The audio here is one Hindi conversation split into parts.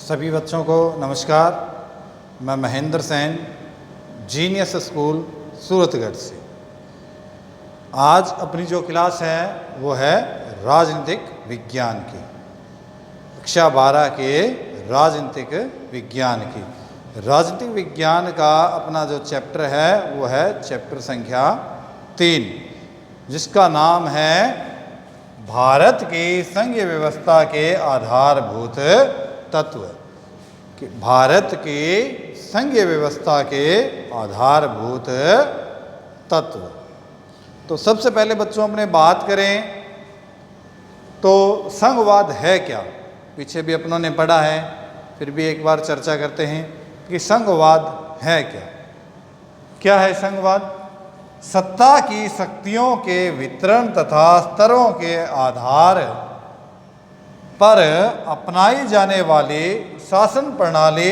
सभी बच्चों को नमस्कार। मैं महेंद्र सेन, जीनियस स्कूल सूरतगढ़ से। आज अपनी जो क्लास है वो है राजनीतिक विज्ञान की, कक्षा 12 के राजनीतिक विज्ञान की। राजनीतिक विज्ञान का अपना जो चैप्टर है वो है चैप्टर संख्या 3, जिसका नाम है भारत की संघीय व्यवस्था के आधारभूत तत्व। कि भारत की संघीय व्यवस्था के आधारभूत तत्व। तो सबसे पहले बच्चों अपने बात करें तो संघवाद है क्या। पीछे भी अपनों ने पढ़ा है, फिर भी एक बार चर्चा करते हैं कि संघवाद है क्या। क्या है संघवाद? सत्ता की शक्तियों के वितरण तथा स्तरों के आधार पर अपनाई जाने वाली शासन प्रणाली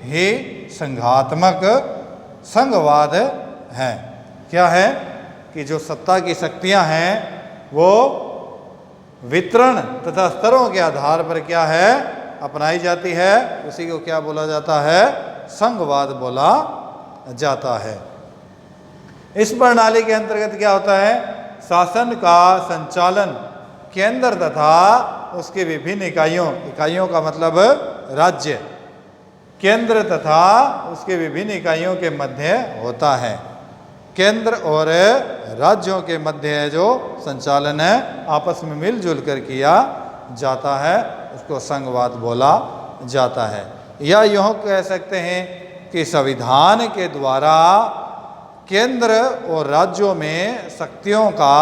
ही संघात्मक संघवाद है। क्या है कि जो सत्ता की शक्तियां हैं वो वितरण तथा स्तरों के आधार पर क्या है अपनाई जाती है, उसी को क्या बोला जाता है? संघवाद बोला जाता है। इस प्रणाली के अंतर्गत क्या होता है? शासन का संचालन केंद्र तथा उसके विभिन्न इकाइयों का मतलब राज्य, केंद्र तथा उसके विभिन्न इकाइयों के मध्य होता है। केंद्र और राज्यों के मध्य जो संचालन है आपस में मिलजुल कर किया जाता है, उसको संघवाद बोला जाता है। या यूँ कह सकते हैं कि संविधान के द्वारा केंद्र और राज्यों में शक्तियों का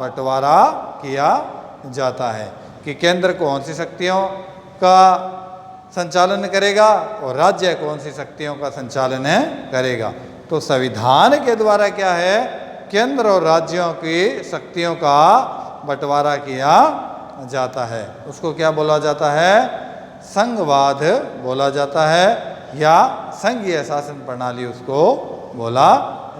बंटवारा किया जाता है कि केंद्र कौन सी शक्तियों का संचालन करेगा और राज्य कौन सी शक्तियों का संचालन करेगा। तो संविधान के द्वारा क्या है? केंद्र और राज्यों की शक्तियों का बंटवारा किया जाता है, उसको क्या बोला जाता है? संघवाद बोला जाता है, या संघीय शासन प्रणाली उसको बोला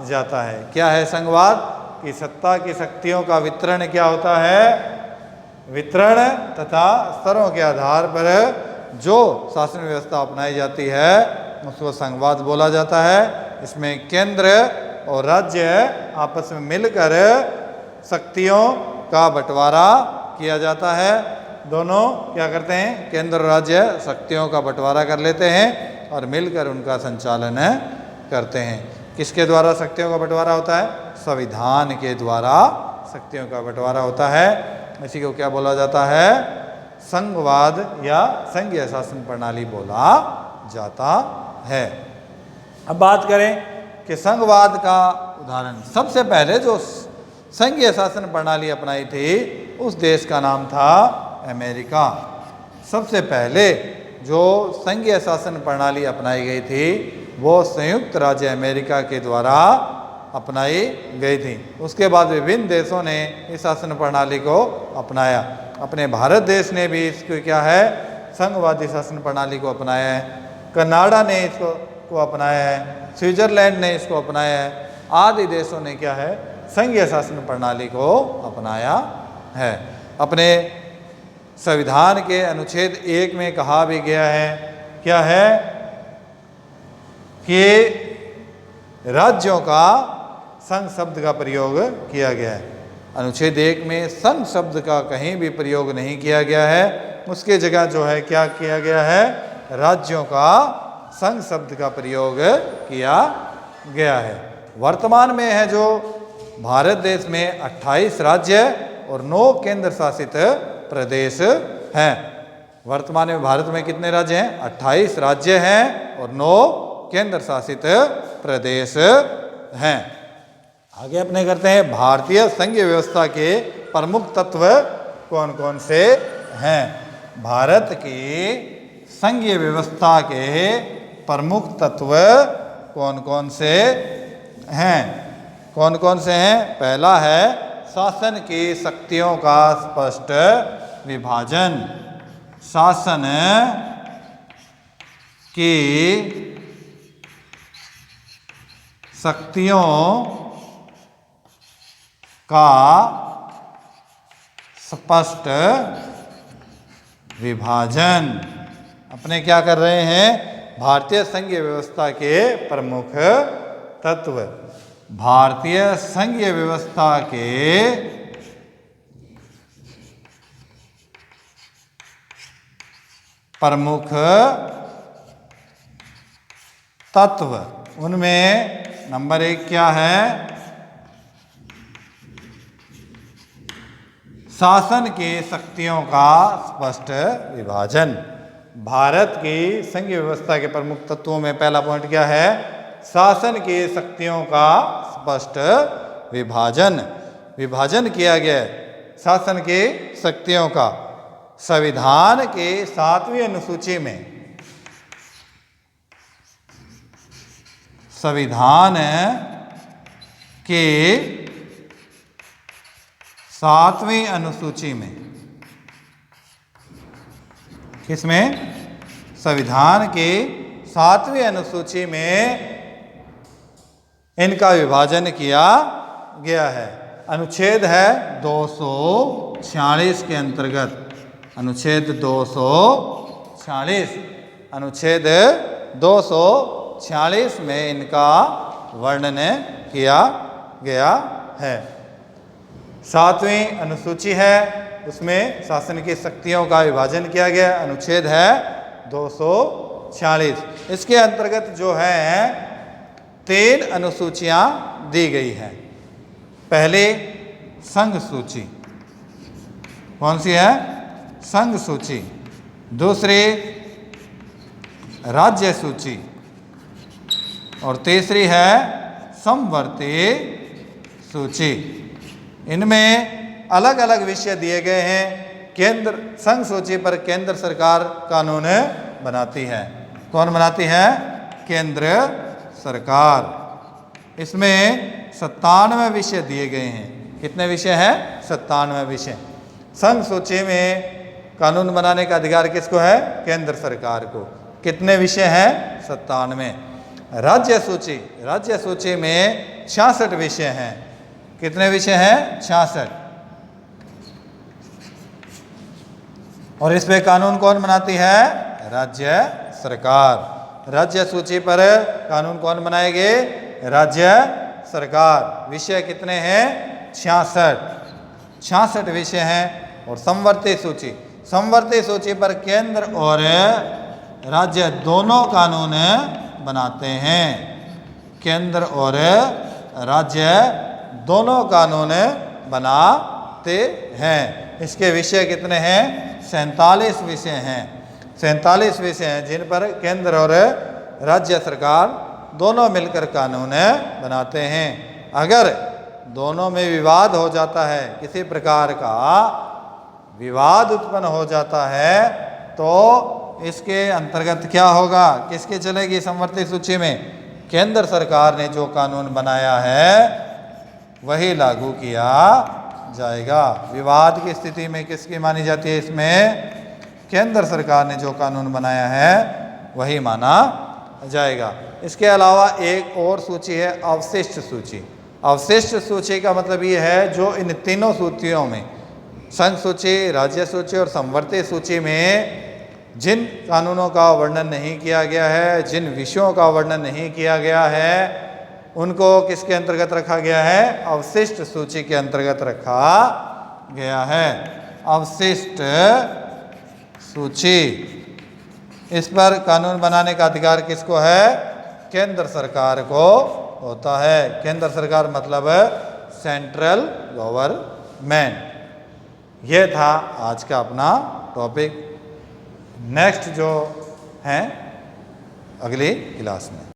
जाता है। क्या है संघवाद? कि सत्ता की शक्तियों का वितरण क्या होता है? वितरण तथा स्तरों के आधार पर जो शासन व्यवस्था अपनाई जाती है उसको संघवाद बोला जाता है। इसमें केंद्र और राज्य आपस में मिलकर शक्तियों का बंटवारा किया जाता है। दोनों क्या करते हैं? केंद्र और राज्य शक्तियों का बंटवारा कर लेते हैं और मिलकर उनका संचालन करते हैं। किसके द्वारा शक्तियों का बंटवारा होता है? संविधान के द्वारा शक्तियों का बंटवारा होता है। इसी को क्या बोला जाता है? संघवाद या संघीय शासन प्रणाली बोला जाता है। अब बात करें कि संघवाद का उदाहरण। सबसे पहले जो संघीय शासन प्रणाली अपनाई थी उस देश का नाम था अमेरिका। सबसे पहले जो संघीय शासन प्रणाली अपनाई गई थी वो संयुक्त राज्य अमेरिका के द्वारा अपनाई गई थी। उसके बाद विभिन्न देशों ने इस शासन प्रणाली को अपनाया। अपने भारत देश ने भी इसको क्या है? संघवादी शासन प्रणाली को अपनाया है। कनाडा ने इसको अपनाया है, स्विट्जरलैंड ने इसको अपनाया है। आदि देशों ने क्या है? संघीय शासन प्रणाली को अपनाया है। अपने संविधान के अनुच्छेद 1 में कहा भी गया है, क्या है? कि राज्यों का संघ शब्द का प्रयोग किया गया है। अनुच्छेद 1 में संघ शब्द का कहीं भी प्रयोग नहीं किया गया है, उसके जगह जो है क्या किया गया है? राज्यों का संघ शब्द का प्रयोग किया गया है। वर्तमान में है जो भारत देश में 28 राज्य और 9 केंद्र शासित प्रदेश हैं। वर्तमान में भारत में कितने राज्य हैं? 28 राज्य हैं और 9 केंद्र शासित प्रदेश हैं। आगे अपने करते हैं भारतीय संघीय व्यवस्था के प्रमुख तत्व कौन कौन से हैं। भारत की संघीय व्यवस्था के प्रमुख तत्व कौन कौन से हैं? कौन कौन से हैं? पहला है शासन की शक्तियों का स्पष्ट विभाजन। शासन की शक्तियों का स्पष्ट विभाजन। अपने क्या कर रहे हैं, भारतीय संघीय व्यवस्था के प्रमुख तत्व, भारतीय संघीय व्यवस्था के प्रमुख तत्व। उनमें नंबर 1 क्या है, शासन की शक्तियों का स्पष्ट विभाजन। भारत की संघीय व्यवस्था के प्रमुख तत्वों में पहला पॉइंट क्या है, शासन की शक्तियों का स्पष्ट विभाजन। विभाजन किया गया है शासन की शक्तियों का संविधान के 7वीं अनुसूची में। संविधान के 7वीं अनुसूची में, किसमें, संविधान के 7वीं अनुसूची में इनका विभाजन किया गया है। अनुच्छेद है 246 के अंतर्गत, अनुच्छेद 246, अनुच्छेद 246 में इनका वर्णन किया गया है। 7वीं अनुसूची है, उसमें शासन की शक्तियों का विभाजन किया गया, अनुच्छेद है 246। इसके अंतर्गत जो है 3 अनुसूचियां दी गई हैं। पहले संघ सूची, कौन सी है, संघ सूची। दूसरी राज्य सूची, और तीसरी है समवर्ती सूची। इनमें अलग अलग विषय दिए गए हैं। केंद्र संघ सूची पर केंद्र सरकार कानून बनाती है। कौन बनाती है, केंद्र सरकार। इसमें 97 विषय दिए गए हैं। कितने विषय हैं, 97 विषय। संघ सूची में कानून बनाने का अधिकार किसको है, केंद्र सरकार को। कितने विषय हैं, 97। राज्य सूची, राज्य सूची में 66 विषय हैं। कितने विषय हैं, 66। और इस पे कानून कौन बनाती है, राज्य सरकार। राज्य सूची पर कानून कौन बनाएंगे, राज्य सरकार। विषय कितने हैं, 66 विषय हैं। और समवर्ती सूची, समवर्ती सूची पर केंद्र और राज्य दोनों कानून बनाते हैं। केंद्र और राज्य दोनों कानून बनाते हैं। इसके विषय कितने हैं, 47 विषय हैं। 47 विषय हैं जिन पर केंद्र और राज्य सरकार दोनों मिलकर कानून बनाते हैं। अगर दोनों में विवाद हो जाता है, किसी प्रकार का विवाद उत्पन्न हो जाता है, तो इसके अंतर्गत क्या होगा, किसके चलेगी समवर्ती सूची में, केंद्र सरकार ने जो कानून बनाया है वही लागू किया जाएगा। विवाद की स्थिति में किसकी मानी जाती है, इसमें केंद्र सरकार ने जो कानून बनाया है वही माना जाएगा। इसके अलावा एक और सूची है अवशिष्ट सूची। अवशिष्ट सूची का मतलब ये है जो इन तीनों सूचियों में, संघ सूची, राज्य सूची और समवर्ती सूची में जिन कानूनों का वर्णन नहीं किया गया है, जिन विषयों का वर्णन नहीं किया गया है, उनको किसके अंतर्गत रखा गया है, अवशिष्ट सूची के अंतर्गत रखा गया है। अवशिष्ट सूची, इस पर कानून बनाने का अधिकार किसको है, केंद्र सरकार को होता है। केंद्र सरकार मतलब सेंट्रल गवर्नमेंट। यह था आज का अपना टॉपिक। नेक्स्ट जो है अगली क्लास में।